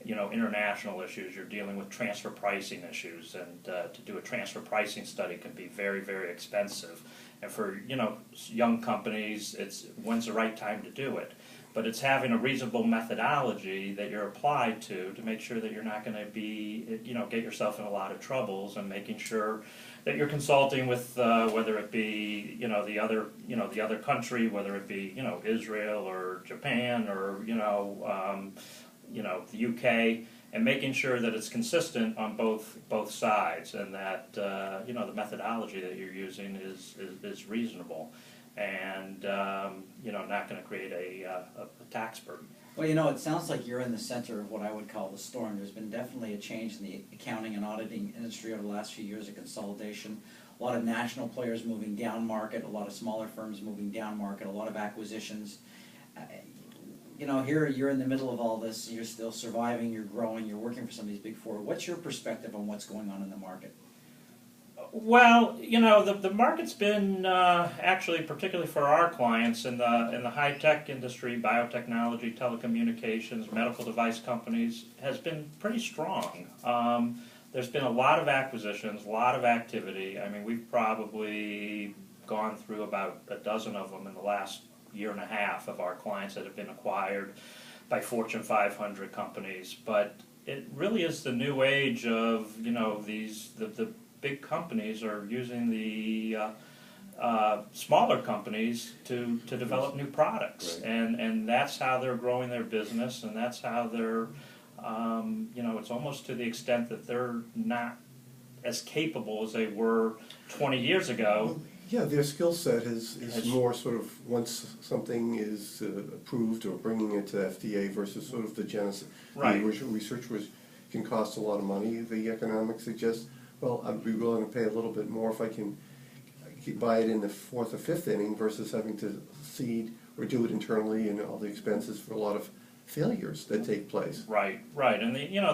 international issues. You're dealing with transfer pricing issues, and to do a transfer pricing study can be very, very expensive. And for young companies, when's the right time to do it? But it's having a reasonable methodology that you're applied to make sure that you're not going to be, get yourself in a lot of troubles, and making sure that you're consulting with whether it be the other country, whether it be Israel or Japan or the UK, and making sure that it's consistent on both sides, and that the methodology that you're using is reasonable, and not going to create a tax burden. Well, it sounds like you're in the center of what I would call the storm. There's been definitely a change in the accounting and auditing industry over the last few years of consolidation. A lot of national players moving down market, a lot of smaller firms moving down market, a lot of acquisitions. Here you're in the middle of all this, you're still surviving, you're growing, you're working for some of these big four. What's your perspective on what's going on in the market? Well, the market's been actually, particularly for our clients in the high-tech industry, biotechnology, telecommunications, medical device companies, has been pretty strong. There's been a lot of acquisitions, a lot of activity. I mean, we've probably gone through about a dozen of them in the last year and a half of our clients that have been acquired by Fortune 500 companies. But it really is the new age of, the big companies are using the smaller companies to develop new products. Right. And that's how they're growing their business, and that's how they're, it's almost to the extent that they're not as capable as they were 20 years ago. Yeah, their skill set is more sort of, once something is approved or bringing it to FDA versus sort of the genesis. Right. The original research can cost a lot of money. The economics suggest, well, I'd be willing to pay a little bit more if I can buy it in the fourth or fifth inning versus having to seed or do it internally, and all the expenses for a lot of failures that take place. Right, and the